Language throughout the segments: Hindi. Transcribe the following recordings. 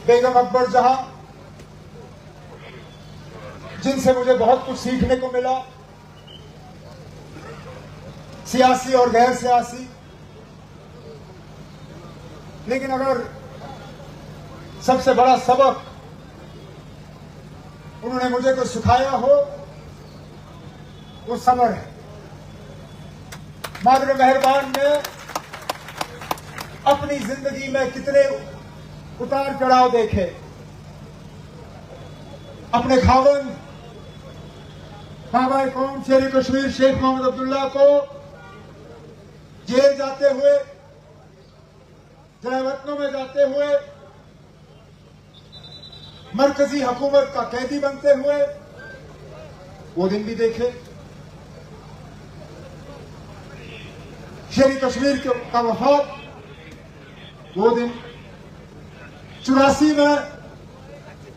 बेगम अकबर जहां, जिनसे मुझे बहुत कुछ सीखने को मिला, सियासी और गैर सियासी। लेकिन अगर सबसे बड़ा सबक उन्होंने मुझे को सिखाया हो, वो सब्र है। मादर मेहरबान ने अपनी जिंदगी में कितने उतार चढ़ाव देखे। अपने खावन बाबा कौम शेर कश्मीर शेख मोहम्मद अब्दुल्ला को जेल जाते हुए, जलावतनों में जाते हुए, मरकजी हुकूमत का कैदी बनते हुए वो दिन भी देखे। शेर कश्मीर का वफात वो दिन, 84 में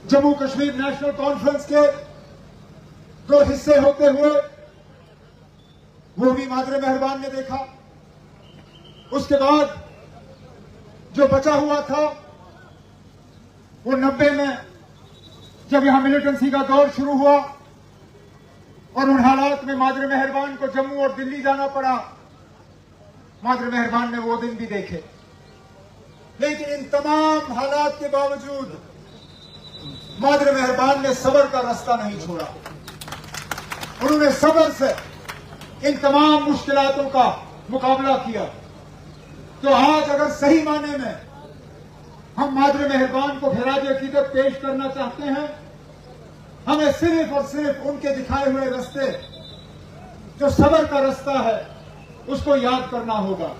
जम्मू कश्मीर नेशनल कॉन्फ्रेंस के 2 हिस्से होते हुए वो भी मादर मेहरबान ने देखा। उसके बाद जो बचा हुआ था वो 90 में जब यहां मिलिटेंसी का दौर शुरू हुआ और उन हालात में मादर मेहरबान को जम्मू और दिल्ली जाना पड़ा, मादर मेहरबान ने वो दिन भी देखे। लेकिन इन तमाम हालात के बावजूद मादर मेहरबान ने सब्र का रास्ता नहीं छोड़ा। उन्होंने सब्र से इन तमाम मुश्किलातों का मुकाबला किया। तो आज अगर सही माने में हम मादर मेहरबान को खिराज अकीदत पेश करना चाहते हैं, हमें सिर्फ और सिर्फ उनके दिखाए हुए रास्ते, जो सब्र का रास्ता है, उसको याद करना होगा।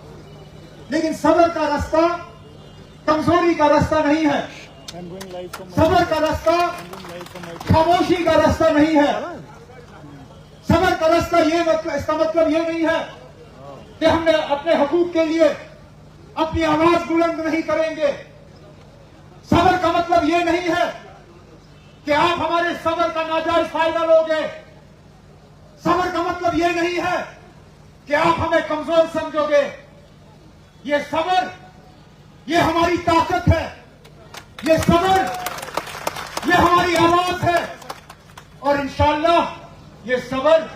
लेकिन सब्र का रास्ता कमजोरी का रास्ता नहीं है। सब्र का रास्ता खामोशी का रास्ता नहीं है। सब्र का रास्ता इसका मतलब ये नहीं है कि हमने अपने हकूक के लिए अपनी आवाज बुलंद नहीं करेंगे। सब्र का मतलब ये नहीं है कि आप हमारे सब्र का नाजायज फायदा लोगे। सब्र का मतलब ये नहीं है कि आप हमें कमजोर समझोगे। ये सब्र, ये हमारी ताकत है। ये सब्र, ये हमारी आवाज है। और इंशाअल्लाह ये सब्र,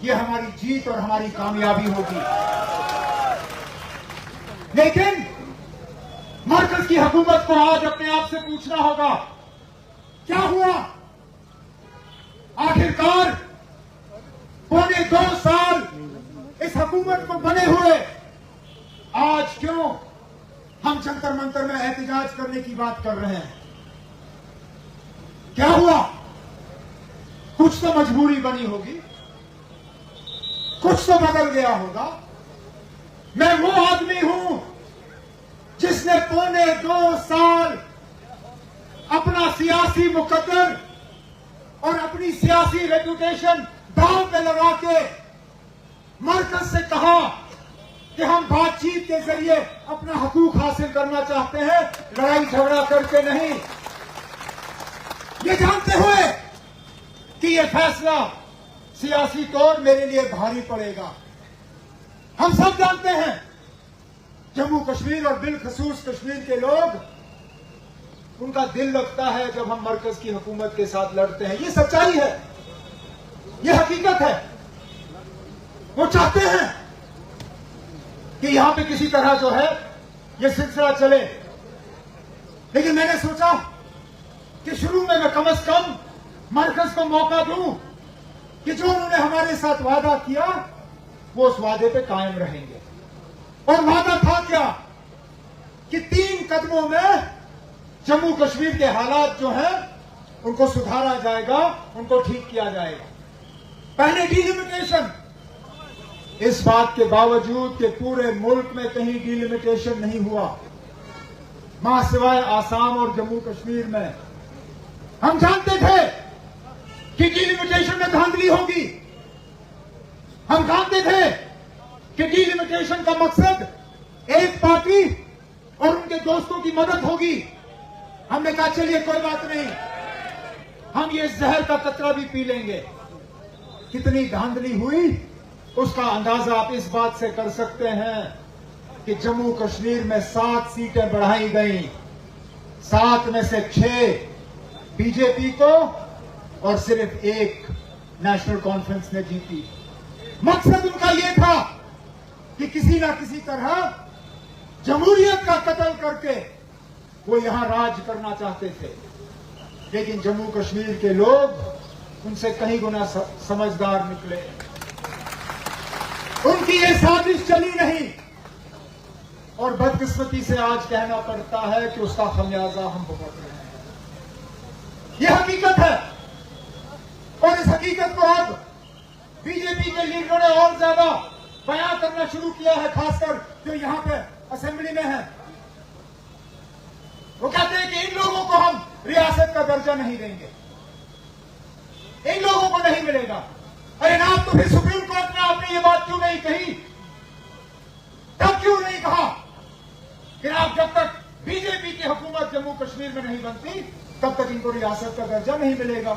ये हमारी जीत और हमारी कामयाबी होगी। लेकिन मरकज की हुकूमत को आज अपने आप से पूछना होगा, क्या हुआ? आखिरकार पौने 2 साल इस हुकूमत को बने हुए आज क्यों हम जंतर मंतर में एहतजाज करने की बात कर रहे हैं? क्या हुआ? कुछ तो मजबूरी बनी होगी, कुछ तो बदल गया होगा। मैं वो आदमी हूं जिसने पौने 2 साल अपना सियासी मुकद्दर और अपनी सियासी रेपुटेशन दांव पे लगा के मरकज से कहा कि हम बातचीत के जरिए अपना हकूक हासिल करना चाहते हैं, लड़ाई झगड़ा करके नहीं। ये जानते हुए कि ये फैसला सियासी तौर मेरे लिए भारी पड़ेगा। हम सब जानते हैं जम्मू कश्मीर और बिलखसूस कश्मीर के लोग, उनका दिल लगता है जब हम मरकज की हुकूमत के साथ लड़ते हैं। ये सच्चाई है, ये हकीकत है। वो चाहते हैं कि यहां पे किसी तरह जो है ये सिलसिला चले। लेकिन मैंने सोचा कि शुरू में मैं कम से कम मरकज को मौका दूं कि जो उन्होंने हमारे साथ वादा किया वो उस वादे पे कायम रहेंगे। और वादा था क्या कि 3 कदमों में जम्मू कश्मीर के हालात जो हैं उनको सुधारा जाएगा, उनको ठीक किया जाएगा। पहले डिलिमिटेशन, इस बात के बावजूद कि पूरे मुल्क में कहीं डिलिमिटेशन नहीं हुआ, मां सिवाय आसाम और जम्मू कश्मीर में। हम जानते थे कि डिलिमिटेशन में धांधली होगी। हम जानते थे कि डिलिमिटेशन का मकसद एक पार्टी और उनके दोस्तों की मदद होगी। हमने कहा चलिए कोई बात नहीं, हम ये जहर का कतरा भी पी लेंगे। कितनी धांधली हुई उसका अंदाजा आप इस बात से कर सकते हैं कि जम्मू कश्मीर में 7 सीटें बढ़ाई गई। 7 में से 6 बीजेपी को और सिर्फ 1 नेशनल कॉन्फ्रेंस ने जीती। मकसद उनका यह था कि किसी ना किसी तरह जमहूरियत का कत्ल करके वो यहां राज करना चाहते थे। लेकिन जम्मू कश्मीर के लोग उनसे कहीं गुना समझदार निकले। उनकी ये साजिश चली नहीं और बदकिस्मती से आज कहना पड़ता है कि उसका खमियाजा हम भुगत रहे हैं। यह हकीकत है और इस हकीकत को अब बीजेपी के लीडरों ने और ज्यादा बयां करना शुरू किया है, खासकर जो यहां पे असेंबली में है। वो कहते हैं कि इन लोगों को हम रियासत का दर्जा नहीं देंगे, इन लोगों को नहीं मिलेगा। अरे ना, तो फिर सुप्रीम कोर्ट ने आपने ये बात क्यों नहीं कही? तब क्यों नहीं कहा कि आप जब तक बीजेपी की हुकूमत जम्मू कश्मीर में नहीं बनती तब तक इनको रियासत का दर्जा नहीं मिलेगा?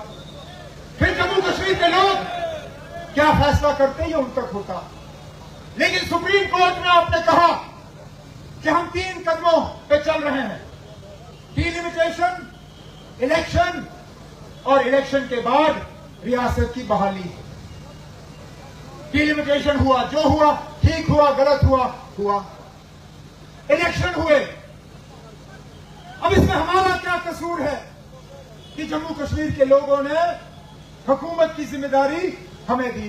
फिर जम्मू कश्मीर के लोग क्या फैसला करते ये उन तक होता। लेकिन सुप्रीम कोर्ट ने आपने कहा कि हम 3 कदमों पे चल रहे हैं, डिलिमिटेशन, इलेक्शन और इलेक्शन के बाद रियासत की बहाली। डिलिमिटेशन हुआ, जो हुआ ठीक हुआ, गलत हुआ। इलेक्शन हुए। अब इसमें हमारा क्या कसूर है कि जम्मू कश्मीर के लोगों ने हुकूमत की जिम्मेदारी हमें दी?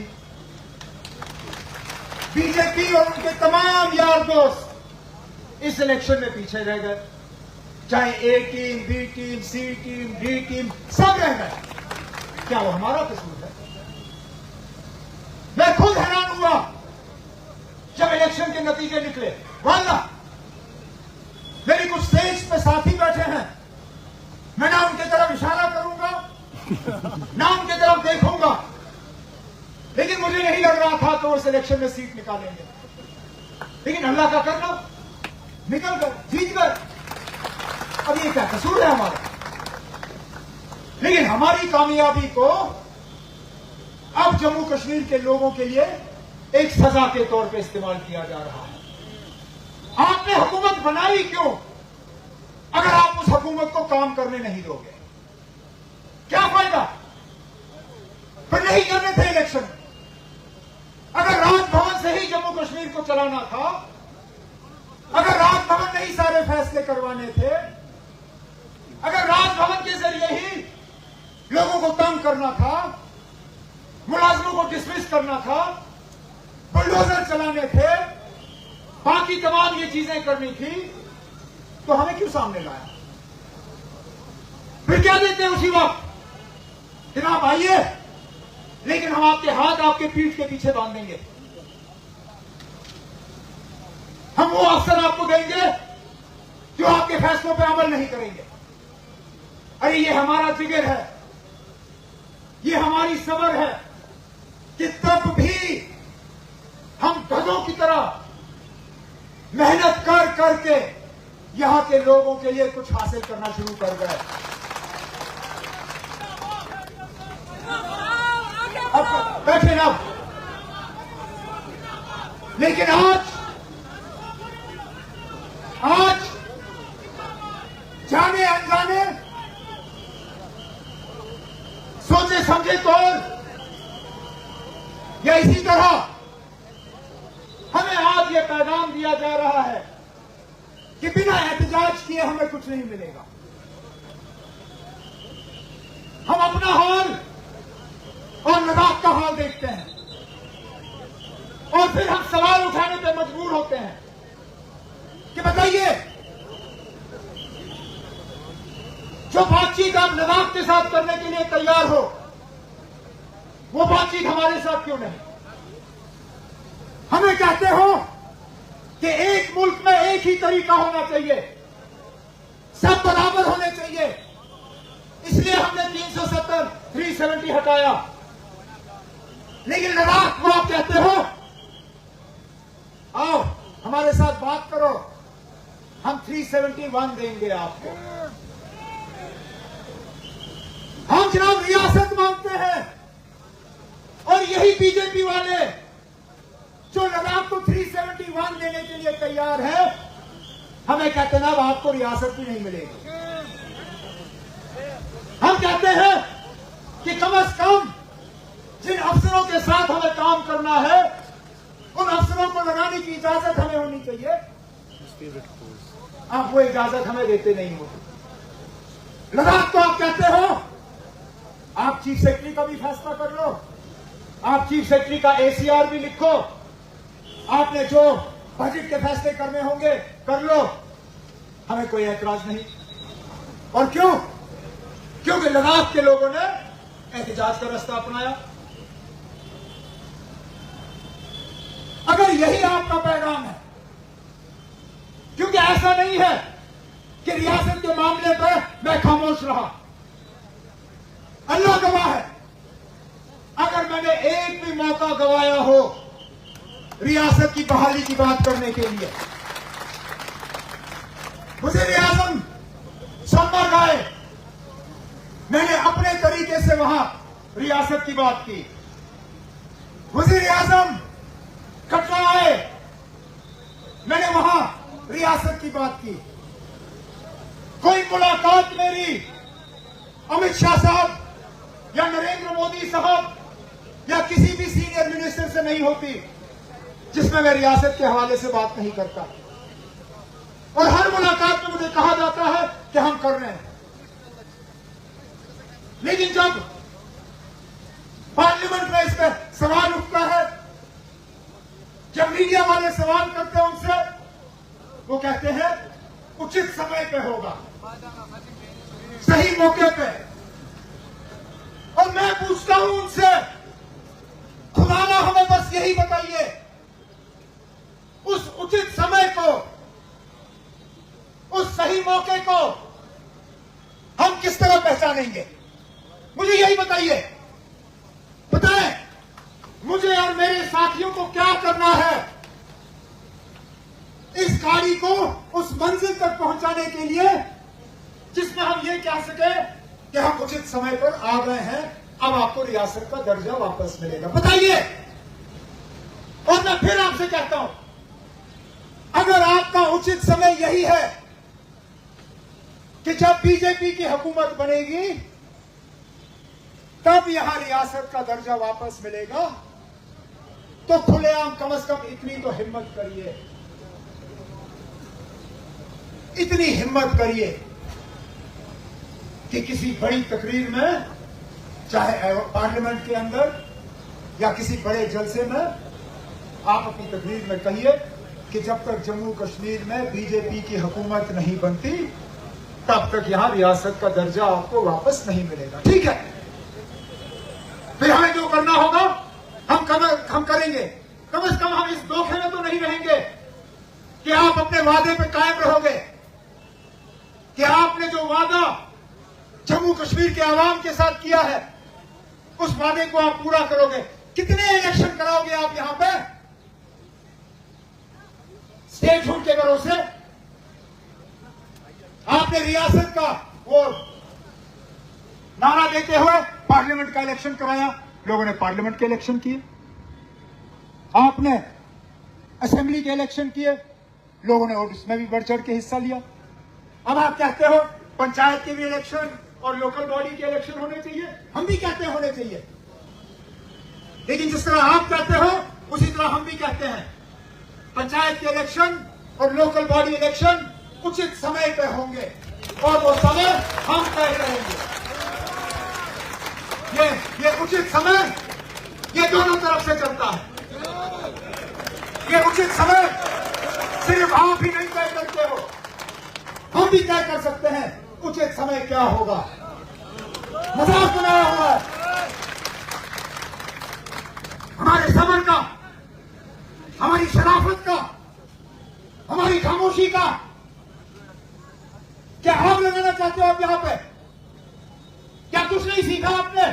बीजेपी और उनके तमाम यार दोस्त इस इलेक्शन में पीछे रह गए, चाहे ए टीम, बी टीम, सी टीम, डी टीम, सब रह गए। क्या वो हमारा कसूर है? मैं खुद हैरान हुआ जब इलेक्शन के नतीजे निकले। वाला मेरी कुछ स्टेज पे साथी बैठे हैं, मैं ना उनके तरफ इशारा करूंगा ना उनके तरफ देखूंगा, लेकिन मुझे नहीं लग रहा था तो उस इलेक्शन में सीट निकालेंगे। लेकिन अल्लाह का करना, निकल गए, जीत गए। अब ये क्या कसूर है हमारा? लेकिन हमारी कामयाबी को अब जम्मू कश्मीर के लोगों के लिए एक सजा के तौर पे इस्तेमाल किया जा रहा है। आपने हुकूमत बनाई क्यों अगर आप उस हुकूमत को काम करने नहीं दोगे? क्या फायदा? फिर नहीं करने थे इलेक्शन। अगर राजभवन से ही जम्मू कश्मीर को चलाना था, अगर राजभवन ने ही सारे फैसले करवाने थे, अगर राजभवन के जरिए ही लोगों को तंग करना था, मुलाजमों को डिसमिस करना था, बुलडोजर चलाने थे, बाकी तमाम ये चीजें करनी थी, तो हमें क्यों सामने लाया? फिर क्या देते हैं उसी वक्त कि आप आइए, लेकिन हम आपके हाथ आपके पीठ के पीछे बांध देंगे, हम वो अफसर आपको देंगे जो आपके फैसलों पर अमल नहीं करेंगे। अरे ये हमारा जिगर है, ये हमारी सब्र है कि तब भी हम गधों की तरह मेहनत कर करके यहां के लोगों के लिए कुछ हासिल करना शुरू कर गए। अब बैठे ना, लेकिन आज जाने अनजाने, सोचे समझे तौर या इसी तरह हमें आज ये पैगाम दिया जा रहा है कि बिना एहतजाज किए हमें कुछ नहीं मिलेगा। हम अपना हाल और लद्दाख का हाल देखते हैं और फिर हम सवाल उठाने पे मजबूर होते हैं कि बताइए, जो बातचीत आप लद्दाख के साथ करने के लिए तैयार हो, वो बातचीत हमारे साथ क्यों नहीं? हमें कहते हो कि एक मुल्क में एक ही तरीका होना चाहिए, सब बराबर होने चाहिए, इसलिए हमने 370, 370 हटाया। लेकिन लद्दाख को आप कहते हो आओ हमारे साथ बात करो, हम 371 देंगे आपको। हम जनाब रियासत मांगते हैं और यही बीजेपी वाले जो लद्दाख को 371 देने के लिए तैयार है, हमें कहते ना आपको रियासत भी नहीं मिलेगी। आप कहते हैं कि कम से कम जिन अफसरों के साथ हमें काम करना है उन अफसरों को लगाने की इजाजत हमें होनी चाहिए। आप वो इजाजत हमें देते नहीं हो। लद्दाख तो आप कहते हो, आप चीफ सेक्रेटरी का भी फैसला कर लो, आप चीफ सेक्रेटरी का एसीआर भी लिखो, आपने जो बजट के फैसले करने होंगे कर लो, हमें कोई ऐतराज नहीं। और क्यों? क्योंकि लद्दाख के लोगों ने एहतजाज का रास्ता अपनाया। अगर यही आपका पैगाम है, क्योंकि ऐसा नहीं है कि रियासत के मामले पर मैं खामोश रहा। अल्लाह गवाह है, अगर मैंने एक भी मौका गवाया हो रियासत की बहाली की बात करने के लिए, वज़ीर-ए-आज़म सोमवार आए, मैंने अपने तरीके से वहां रियासत की बात की। वज़ीर-ए-आज़म कटरा आए, मैंने वहां रियासत की बात की। कोई मुलाकात मेरी अमित शाह साहब या नरेंद्र मोदी साहब या किसी भी सीनियर मिनिस्टर से नहीं होती जिसमें मैं रियासत के हवाले से बात नहीं करता। और हर मुलाकात में मुझे कहा जाता है कि हम कर रहे हैं, लेकिन जब पार्लियामेंट में इस पर सवाल उठता है, जब मीडिया वाले सवाल करते हैं उनसे, वो कहते हैं उचित समय पे होगा, सही मौके पे। और मैं पूछता हूं उनसे, खुदाना हमें बस यही बताइए, उस उचित समय को, उस सही मौके को हम किस तरह पहचानेंगे? मुझे यही बताइए। बताएं मुझे और मेरे साथियों को क्या करना है इस गाड़ी को उस मंजिल तक पहुंचाने के लिए जिसमें हम ये कह सके कि हम उचित समय पर आ गए हैं, अब आपको रियासत का दर्जा वापस मिलेगा। बताइए। और मैं फिर आपसे कहता हूं, अगर आपका उचित समय यही है कि जब बीजेपी की हुकूमत बनेगी तब यहां रियासत का दर्जा वापस मिलेगा, तो खुलेआम कम से कम इतनी तो हिम्मत करिए, इतनी हिम्मत करिए कि किसी बड़ी तकरीर में, चाहे पार्लियामेंट के अंदर या किसी बड़े जलसे में, आप अपनी तकरीर में कहिए कि जब तक जम्मू कश्मीर में बीजेपी की हुकूमत नहीं बनती तब तक यहां रियासत का दर्जा आपको वापस नहीं मिलेगा। ठीक है, फिर हमें जो करना होगा हम करेंगे। कम से कम हम इस धोखे में तो नहीं रहेंगे कि आप अपने वादे पे कायम रहोगे, कि आपने जो वादा जम्मू कश्मीर के आवाम के साथ किया है उस वादे को आप पूरा करोगे। कितने इलेक्शन कराओगे आप यहां पे स्टेट हुड के भरोसे? आपने रियासत का वो नारा देते हुए पार्लियामेंट का इलेक्शन कराया, लोगों ने पार्लियामेंट के इलेक्शन किए। आपने असेंबली के इलेक्शन किए, लोगों ने उसमें भी बढ़ चढ़ के हिस्सा लिया। अब आप कहते हो पंचायत के भी इलेक्शन और लोकल बॉडी के इलेक्शन होने चाहिए, हम भी कहते हैं होने चाहिए, लेकिन जिस तरह आप कहते हो उसी तरह हम भी कहते हैं पंचायत के इलेक्शन और लोकल बॉडी इलेक्शन उचित समय पे होंगे और वो समय हम तय करेंगे। ये उचित समय ये दोनों तरफ से चलता है। ये उचित समय सिर्फ आप ही नहीं तय करते हो, हम भी तय कर सकते हैं उचित समय क्या होगा। मजाक बनाया हुआ है हमारे सबर का, हमारी शराफत का, हमारी खामोशी का। क्या आग लगाना चाहते हो आप यहां पे? क्या कुछ नहीं सीखा आपने?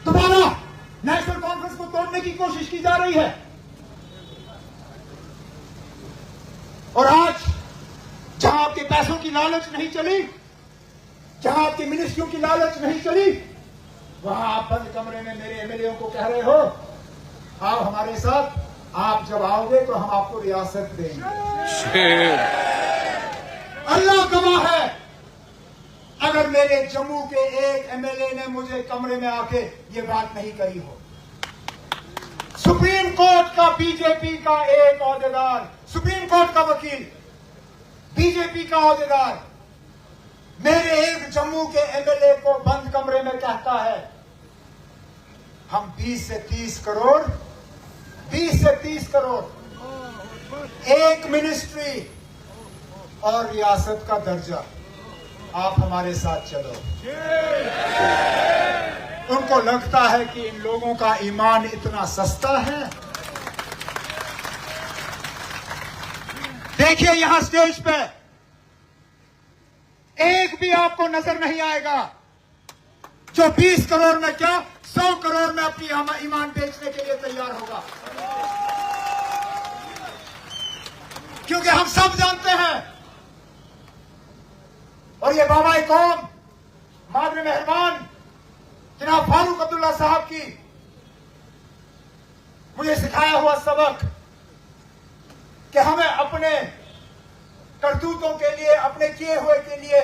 दोबारा नेशनल कॉन्फ्रेंस को तोड़ने की कोशिश की जा रही है। और आज जहां आपके पैसों की लालच नहीं चली, जहां आपकी मिनिस्ट्रियों की लालच नहीं चली, वहां आप बंद कमरे में मेरे एमएलए को कह रहे हो आप हमारे साथ, आप जब आओगे तो हम आपको रियासत देंगे। अल्लाह गवाह है, मेरे जम्मू के एक एमएलए ने मुझे कमरे में आके ये बात नहीं कही हो। सुप्रीम कोर्ट का बीजेपी का एक ओहदेदार, सुप्रीम कोर्ट का वकील, बीजेपी का ओहदेदार मेरे एक जम्मू के एमएलए को बंद कमरे में कहता है हम 20 से 30 करोड़, 20 से 30 करोड़, एक मिनिस्ट्री और रियासत का दर्जा, आप हमारे साथ चलो। उनको लगता है कि इन लोगों का ईमान इतना सस्ता है। देखिए यहां स्टेज पे एक भी आपको नजर नहीं आएगा जो 20 करोड़ में क्या 100 करोड़ में अपनी ईमान बेचने के लिए तैयार होगा। क्योंकि हम सब जानते हैं, और ये बाबा कौम मादरे मेहरबान जनाब फारूक अब्दुल्ला साहब की मुझे सिखाया हुआ सबक कि हमें अपने करतूतों के लिए, अपने किए हुए के लिए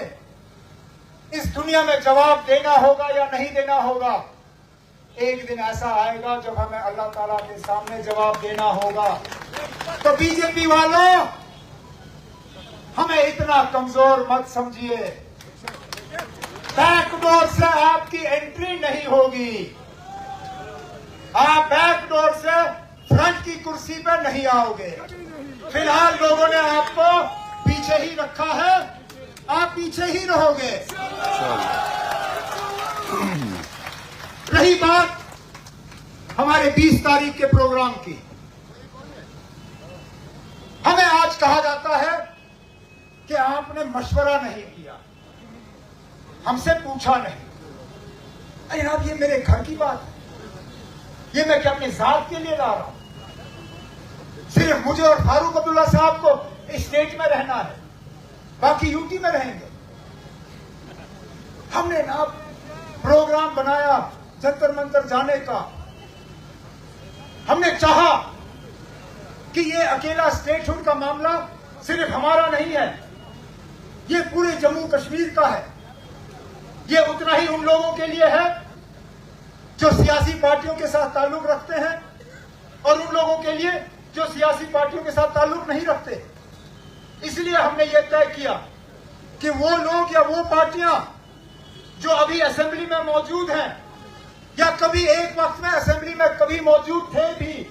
इस दुनिया में जवाब देना होगा या नहीं देना होगा। एक दिन ऐसा आएगा जब हमें अल्लाह ताला के सामने जवाब देना होगा। तो बीजेपी वालों, हमें इतना कमजोर मत समझिए। बैकडोर से आपकी एंट्री नहीं होगी। आप बैकडोर से फ्रंट की कुर्सी पर नहीं आओगे। फिलहाल लोगों ने आपको पीछे ही रखा है, आप पीछे ही रहोगे। रही बात हमारे 20 तारीख के प्रोग्राम की, हमें आज कहा जाता है कि आपने मशवरा नहीं किया, हमसे पूछा नहीं। अरे जनाब, ये मेरे घर की बात है, ये मैं क्या अपनी जात के लिए ला रहा हूं? सिर्फ मुझे और फारूक अब्दुल्ला साहब को इस स्टेट में रहना है, बाकी यूटी में रहेंगे। हमने ना प्रोग्राम बनाया जंतर मंतर जाने का। हमने चाहा कि ये अकेला स्टेटहुड का मामला सिर्फ हमारा नहीं है, ये पूरे जम्मू कश्मीर का है। ये उतना ही उन लोगों के लिए है जो सियासी पार्टियों के साथ ताल्लुक रखते हैं, और उन लोगों के लिए जो सियासी पार्टियों के साथ ताल्लुक नहीं रखते। इसलिए हमने ये तय किया कि वो लोग या वो पार्टियां जो अभी असेंबली में मौजूद हैं या कभी एक वक्त में असेंबली में कभी मौजूद थे भी,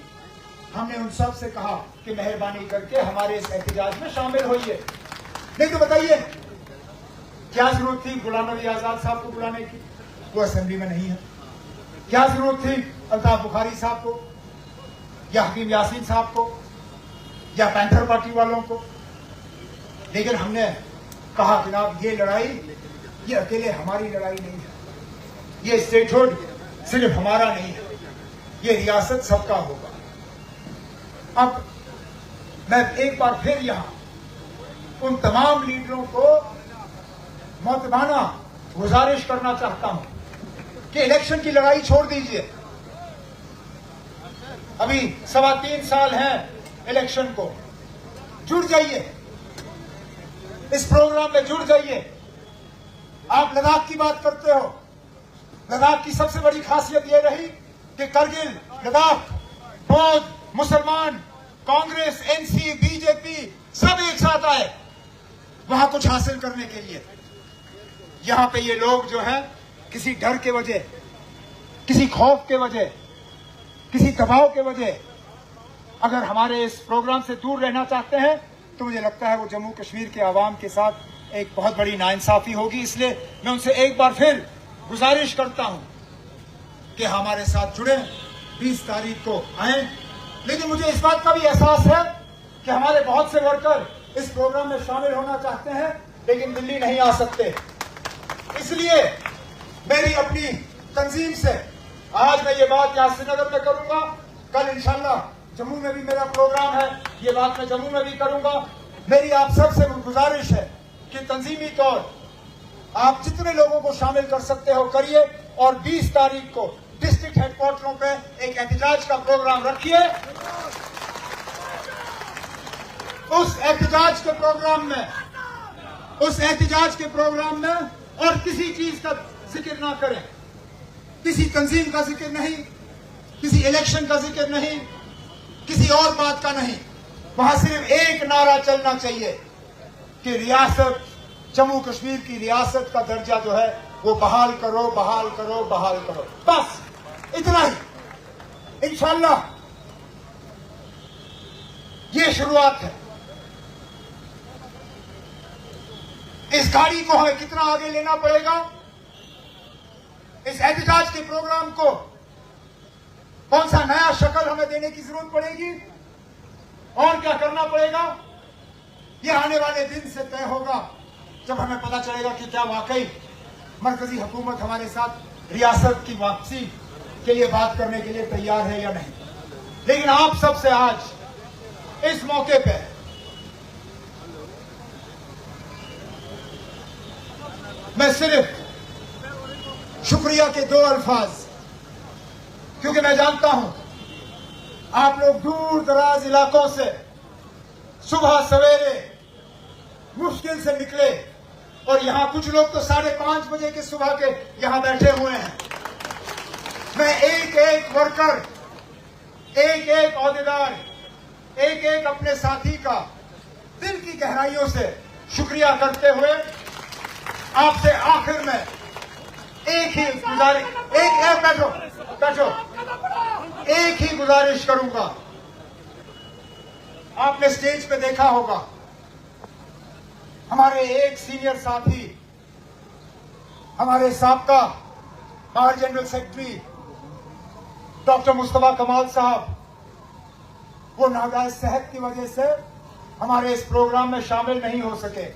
हमने उन सब से कहा कि मेहरबानी करके हमारे इस एहतजाज में शामिल होइए। नहीं तो बताइए क्या जरूरत थी गुलाम नबी आजाद साहब को बुलाने की? वो असेंबली में नहीं है। क्या जरूरत थी अल्ताफ बुखारी साहब को या हकीम यासीन साहब को या पैंथर पार्टी वालों को? लेकिन हमने कहा जनाब, ये लड़ाई ये अकेले हमारी लड़ाई नहीं है, ये स्टेटहुड सिर्फ हमारा नहीं है, ये रियासत सबका होगा। अब मैं एक बार फिर यहां उन तमाम लीडरों को मोतबाना गुजारिश करना चाहता हूं कि इलेक्शन की लड़ाई छोड़ दीजिए। अभी 3.25 साल हैं इलेक्शन को, जुड़ जाइए, इस प्रोग्राम में जुड़ जाइए। आप लद्दाख की बात करते हो, लद्दाख की सबसे बड़ी खासियत यह रही कि करगिल, लद्दाख, बौद्ध, मुसलमान, कांग्रेस, एनसी, बीजेपी सब एक साथ आए वहां कुछ हासिल करने के लिए। यहां पे ये लोग जो हैं किसी डर के वजह, किसी खौफ के वजह, किसी दबाव के वजह अगर हमारे इस प्रोग्राम से दूर रहना चाहते हैं तो मुझे लगता है वो जम्मू कश्मीर के आवाम के साथ एक बहुत बड़ी नाइंसाफी होगी। इसलिए मैं उनसे एक बार फिर गुजारिश करता हूं कि हमारे साथ जुड़े, 20 तारीख को आए। लेकिन मुझे इस बात का भी एहसास है कि हमारे बहुत से वर्कर इस प्रोग्राम में शामिल होना चाहते हैं लेकिन दिल्ली नहीं आ सकते। इसलिए मेरी अपनी तंजीम से आज मैं ये बात यहाँ श्रीनगर में करूंगा, कल इंशाल्लाह जम्मू में भी मेरा प्रोग्राम है, ये बात मैं जम्मू में भी करूंगा। मेरी आप सबसे गुजारिश है कि तंजीमी तौर आप जितने लोगों को शामिल कर सकते हो करिए, और 20 तारीख को डिस्ट्रिक्ट हेडक्वार्टरों पे एक एहतजाज का प्रोग्राम रखिए। उस एहतजाज के प्रोग्राम में और किसी चीज का जिक्र ना करें, किसी तंजीम का जिक्र नहीं, किसी इलेक्शन का जिक्र नहीं, किसी और बात का नहीं। वहां सिर्फ एक नारा चलना चाहिए कि रियासत, जम्मू कश्मीर की रियासत का दर्जा जो है वो बहाल करो, बहाल करो, बहाल करो, बस इतना ही। इंशाअल्लाह ये शुरुआत है। इस गाड़ी को हमें कितना आगे लेना पड़ेगा, इस एहतजाज के प्रोग्राम को कौन सा नया शक्ल हमें देने की जरूरत पड़ेगी और क्या करना पड़ेगा, ये आने वाले दिन से तय होगा, जब हमें पता चलेगा कि क्या वाकई मरकजी हुकूमत हमारे साथ रियासत की वापसी के लिए बात करने के लिए तैयार है या नहीं। लेकिन आप सबसे आज इस मौके पे मैं सिर्फ शुक्रिया के दो अल्फाज, क्योंकि मैं जानता हूं आप लोग दूर दराज इलाकों से सुबह सवेरे मुश्किल से निकले और यहां कुछ लोग तो 5:30 बजे के सुबह के यहां बैठे हुए हैं। मैं एक एक वर्कर, एक एक ओहदेदार, एक एक अपने साथी का दिल की गहराइयों से शुक्रिया करते हुए आपसे आखिर में एक ही गुजारिश, बैठो, एक ही गुजारिश करूंगा। आपने स्टेज पे देखा होगा हमारे एक सीनियर साथी, हमारे साबका बार जनरल सेक्रेटरी डॉक्टर मुस्तफा कमाल साहब, वो नाजायज सेहत की वजह से हमारे इस प्रोग्राम में शामिल नहीं हो सके।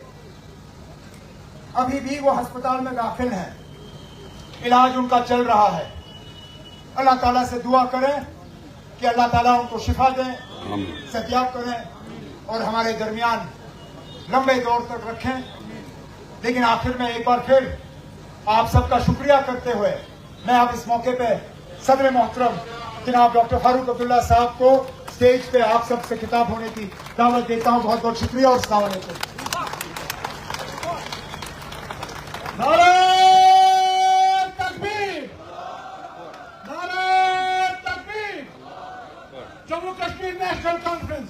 अभी भी वो अस्पताल में दाखिल हैं, इलाज उनका चल रहा है। अल्लाह ताला से दुआ करें कि अल्लाह ताला उनको शिफा दें, सेहतियाब करें और हमारे दरमियान लंबे दौर तक रखें। लेकिन आखिर में एक बार फिर आप सबका शुक्रिया करते हुए मैं अब इस मौके पे सदर मोहतरम जनाब डॉक्टर फारूक अब्दुल्ला साहब को स्टेज पे आप सबसे खिताब होने की दावत देता हूं। बहुत बहुत शुक्रिया और अस्सलाम वालेकुम। नारे तकबीर, नारे तकबीर, जम्मू कश्मीर नेशनल कॉन्फ्रेंस।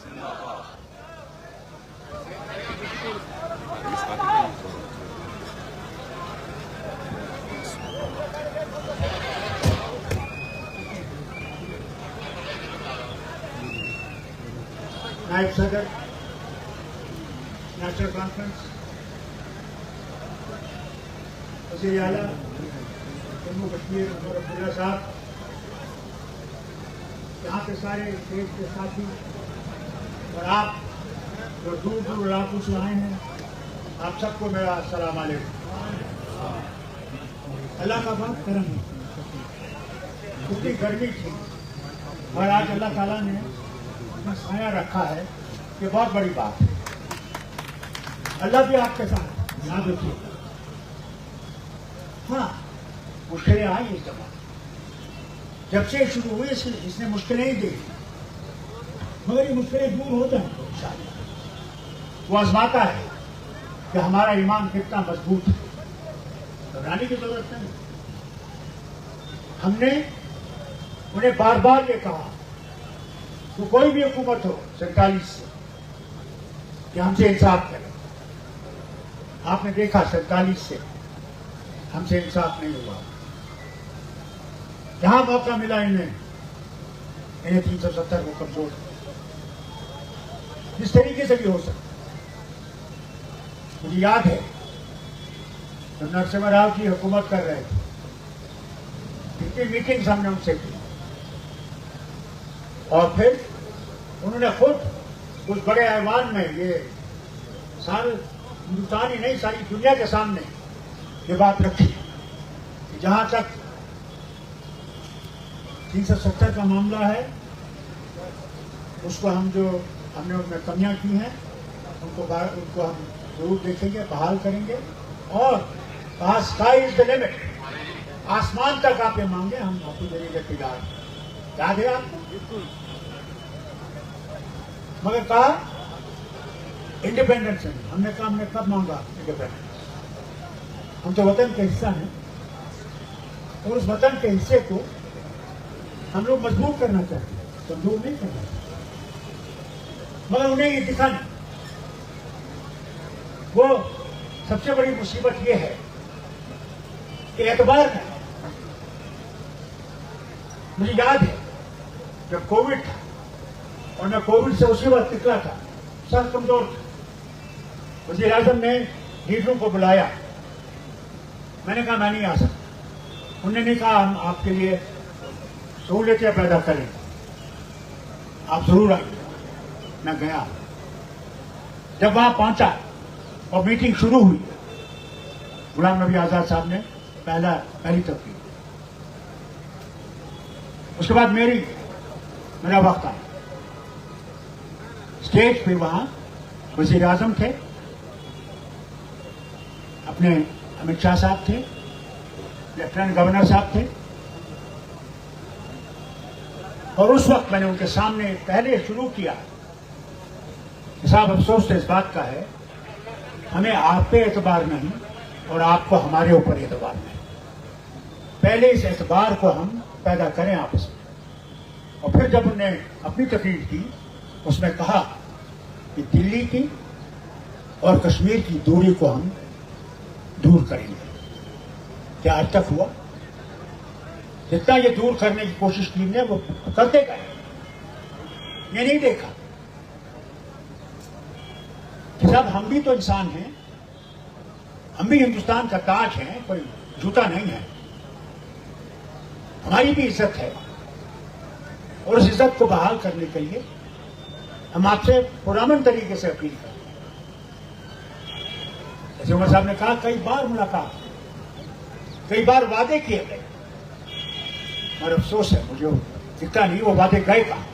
नायब सदर नेशनल कॉन्फ्रेंस, वज़ीर आला जम्मू कश्मीर उमर अब्दुल्ला साहब, यहाँ के सारे देश के साथी और आप जो दूर दूर इलाकों से आए हैं, आप सबको मेरा अस्सलाम वालेकुम। अल्लाह का बहुत करम है, कितनी गर्मी थी और आज अल्लाह ताला ने अपना साया रखा है, ये बहुत बड़ी बात है। अल्लाह भी आपके साथ, याद रखिए। हाँ, मुश्किलें आई इस दफा, जब से शुरू हुई इसने मुश्किलें ही दी, मगर ये मुश्किलें दूर हो जाएंगी इंशाअल्लाह। वो आजमाता है कि हमारा ईमान कितना मजबूत है, घबराने की जरूरत नहीं। हमने उन्हें बार बार ये कहा तो कोई भी हुकूमत हो 47 से कि हमसे इंसाफ करें। आपने देखा 47 से हमसे इंसाफ नहीं हुआ। जहां मौका मिला इन्हें 370 को कमजोर, जिस तरीके से भी हो सकता। मुझे याद है जब नरसिम्हा राव जी हुकूमत कर रहे थे, कितनी मीटिंग्स हमने उनसे की और फिर उन्होंने खुद उस बड़े ऐवान में ये सारे हिंदुस्तान ही नहीं सारी दुनिया के सामने ये बात रखी कि जहां तक 370 का मामला है, उसको हम जो हमने उनमें कमियां की हैं उनको हम जरूर देखेंगे, बहाल करेंगे। और कहा स्काई इज द लिमिट, आसमान तक आप ये मांगे, हम आपको देने के तैयार। याद है आपको? मगर कहा इंडिपेंडेंस नहीं। हमने कहा हमने कब मांगा इंडिपेंडेंस? हम तो वतन का हिस्सा हैं और उस वतन के हिस्से को हम लोग मजबूत करना चाहते हैं, कमजोर नहीं करना चाहते। मगर उन्हें ये दिखा नहीं। वो सबसे बड़ी मुसीबत ये है कि एतबार नहीं। मुझे याद है जब कोविड था और मैं कोविड से उसी वक्त निकला था, सब कमजोर था। वज़ीर आज़म ने लीडरों को बुलाया, मैंने कहा मैं नहीं आ सकता। उन्होंने कहा हम आपके लिए सहूलियतें पैदा करें, आप जरूर आइए। मैं गया, जब वहां पहुंचा और मीटिंग शुरू हुई, गुलाम नबी आजाद साहब ने पहली तकरीर, उसके बाद मेरा वक्त आया। स्टेज पे वहां वज़ीर आज़म थे, अपने अमित शाह साहब थे, लेफ्टिनेंट गवर्नर साहब थे, और उस वक्त मैंने उनके सामने पहले शुरू किया कि साहब अफसोस तो इस बात का है, हमें आप पे एतबार नहीं और आपको हमारे ऊपर एतबार नहीं। पहले इस एतबार को हम पैदा करें आपस में। और फिर जब उन्होंने अपनी तकरीर की, उसमें कहा कि दिल्ली की और कश्मीर की दूरी को हम दूर करेंगे। क्या आज तक हुआ? जितना ये दूर करने की कोशिश की ने वो करते गए, ये नहीं देखा कि साहब हम भी तो इंसान हैं, हम भी हिंदुस्तान का ताज हैं, कोई जूता नहीं है, हमारी भी इज्जत है। और उस इज्जत को बहाल करने के लिए हम आपसे पुरअमन तरीके से अपील करते हैं। जैसे उमर साहब ने कहा, कई बार मुलाकात, कई बार वादे किए गए, और अफसोस है मुझे दिखता नहीं वो वादे गए कहां।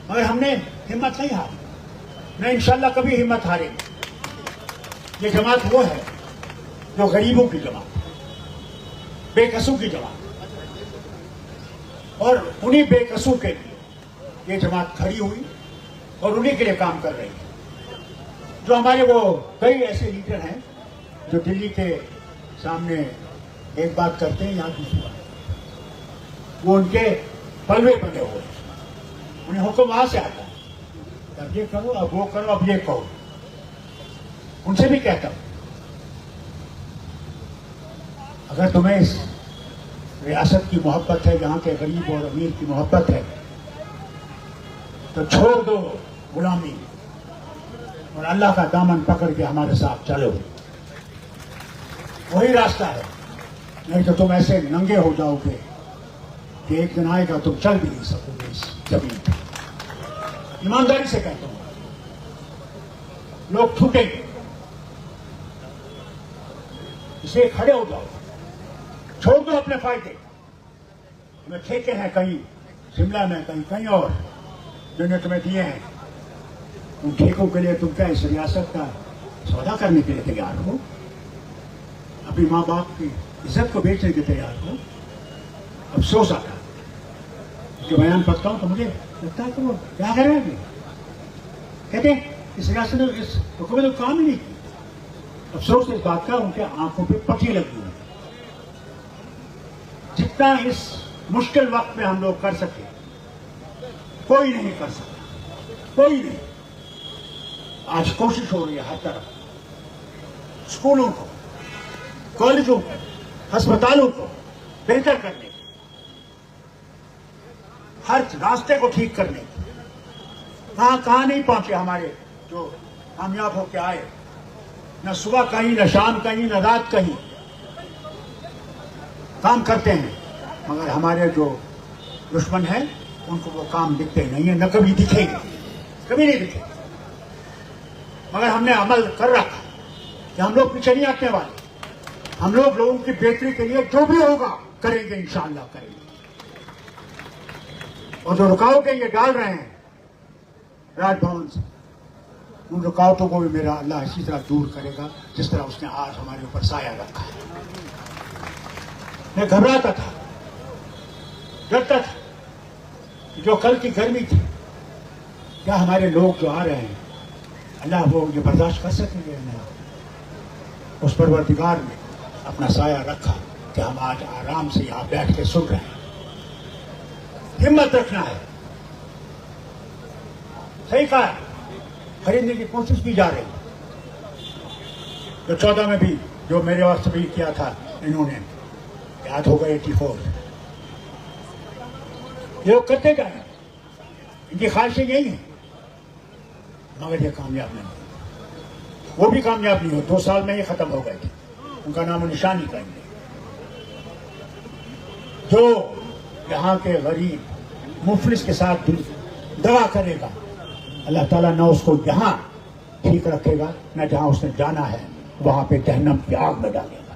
मगर हमने हिम्मत नहीं हारी, न इंशाल्लाह कभी हिम्मत हारेंगे। ये जमात वो है जो गरीबों की जमात, बेकसों की जमात, और उन्हीं बेकसों के लिए ये जमात खड़ी हुई और उन्हीं के लिए काम कर रही है। जो हमारे वो कई ऐसे लीडर हैं जो दिल्ली के सामने एक बात करते हैं, यहाँ दूसरी बात, वो उनके पलवे बने हुए, उन्हें हुक्म वहां से आता है, अब ये करो, अब वो करो, अब ये कहो। उनसे भी कहता हूं, अगर तुम्हें इस रियासत की मोहब्बत है, यहाँ के गरीब और अमीर की मोहब्बत है, तो छोड़ दो गुलामी और अल्लाह का दामन पकड़ के हमारे साथ चलो। वही रास्ता है, नहीं तो तुम ऐसे नंगे हो जाओगे कि एक दिन आएगा तुम चल भी नहीं सकोगे इस जमीन पर। ईमानदारी से कहता हूं, लोग छूटेंगे, इसलिए खड़े हो जाओ, छोड़ दो अपने फायदे। हमें ठेके हैं कहीं शिमला में, कहीं और, जिन्होंने तुम्हें दिए हैं, उन ठेकों के लिए तुम क्या इस रियासत का सौदा करने के लिए तैयार हो? अपनी माँ बाप की इज्जत को बेचने के तैयार हो? अफसोस आता जो बयान पढ़ता हूं तो मुझे लगता है कि वो क्या कर रहे हैं, कहते हैं इस रियासत ने इस हुकूमत ने काम ही नहीं किया। अफसोस इस बात का उनके आंखों पे पट्टी लगी है। जितना इस मुश्किल वक्त में हम लोग कर सके, कोई नहीं कर सकता, कोई नहीं। आज कोशिश हो रही है हर तरफ स्कूलों को, कॉलेजों को, अस्पतालों को बेहतर करने की, हर रास्ते को ठीक करने की। कहां नहीं पहुंचे हमारे जो कामयाब होके आए, न सुबह कहीं, न शाम कहीं, न रात कहीं काम करते हैं, मगर हमारे जो दुश्मन हैं उनको वो काम दिखते नहीं है, न कभी दिखेंगे, कभी नहीं दिखेंगे। मगर हमने अमल कर रखा कि हम लोग पीछे नहीं हटने वाले, हम लोग लोगों की बेहतरी के लिए जो भी होगा करेंगे, इंशाअल्लाह करेंगे। और जो रुकावटें ये डाल रहे हैं राजभवन से, उन रुकावटों को भी मेरा अल्लाह इसी तरह दूर करेगा जिस तरह उसने आज हमारे ऊपर साया रखा है। मैं घबराता था, डरता था कि जो कल की गर्मी थी, क्या हमारे लोग जो आ रहे हैं, अल्लाह वो ये बर्दाश्त कर सकेंगे? नहीं। उस परवरदिगार ने अपना साया रखा कि हम आज आराम से यहाँ बैठ के सुन रहे हैं। हिम्मत रखना है, सही कहा, खरीदने की कोशिश की जा रही है। तो 14 में भी जो मेरे वक्त भी किया था इन्होंने, याद होगा 84, ये लोग करते जाए, इनकी ख्वाहिशें यही है, मगर ये कामयाब नहीं हुई। वो भी कामयाब नहीं हो, 2 साल में ही खत्म हो गए थे, उनका नाम निशान ही करेंगे। जो यहाँ के गरीब मुफलिस के साथ दगा करेगा, अल्लाह ताला न उसको यहाँ ठीक रखेगा, न जहाँ उसने जाना है वहां पे जहन्नम की आग में डालेगा,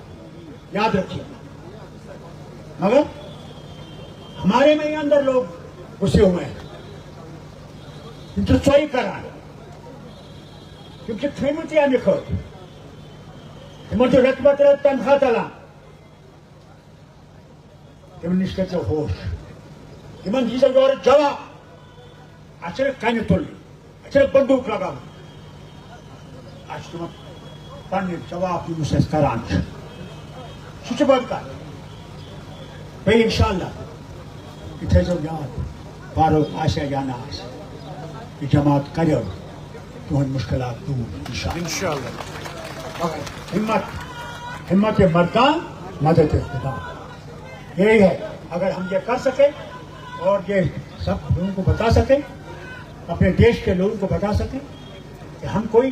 याद रखिएगा। मगर हमारे में ही अंदर लोग घुसे हुए हैं, जो सोई कर रहा है, क्योंकि ट्रिमुतिया निखोद मुझे रतबत तनखा तला निष्ठे से होश इमन जी और जवा अचरे कहने तोली अचरे बंदूक लगा आज तुम पानी जवाब मुझसे करांच सुचबद का भाई इंशाल्लाह इथे जो याद बारो आशा जाना आशा कि जमात करो तो उन मुश्किलात दूर इंशाल्लाह। हिम्मत मर्दान मदद खुदा, यही है। अगर हम ये कर सके और ये सब लोगों को बता सके, अपने देश के लोगों को बता सके कि हम कोई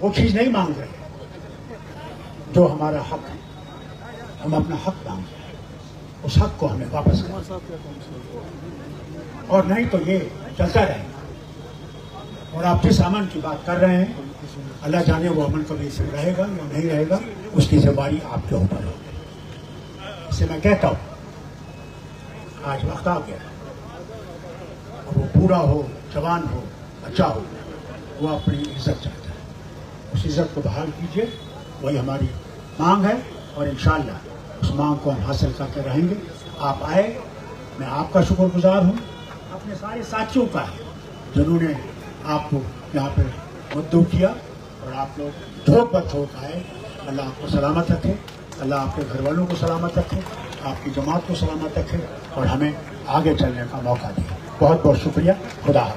वो चीज नहीं मांग रहे जो हमारा हक है, हम अपना हक मांग रहे हैं, उस हक को हमें वापस करें, और नहीं तो ये चलता रहेगा। और आप जिस अमन की बात कर रहे हैं, अल्लाह जाने वो अमन कभी से रहेगा या नहीं रहेगा, उसकी जिम्मेदारी आपके ऊपर होगी। इससे मैं कहता हूं, आज वक्त आ गया, और वो बूढ़ा हो, जवान हो, बच्चा हो, वो अपनी इज्जत चाहता है, उस इज्जत को बहाल कीजिए, वही हमारी मांग है। और इंशाअल्लाह उस मांग को हम हासिल करके रहेंगे। आप आए, मैं आपका शुक्रगुजार हूँ, अपने सारे साथियों का है जिन्होंने आपको यहाँ पे मुद्दों किया, और आप लोग धोख बधोख आए। अल्लाह आपको सलामत रखे, अल्लाह आपके घर वालों को सलामत रखे, आपकी जमात को सलामत रखे, और हमें आगे चलने का मौका दिया। बहुत बहुत शुक्रिया। खुदा हाफ़िज़।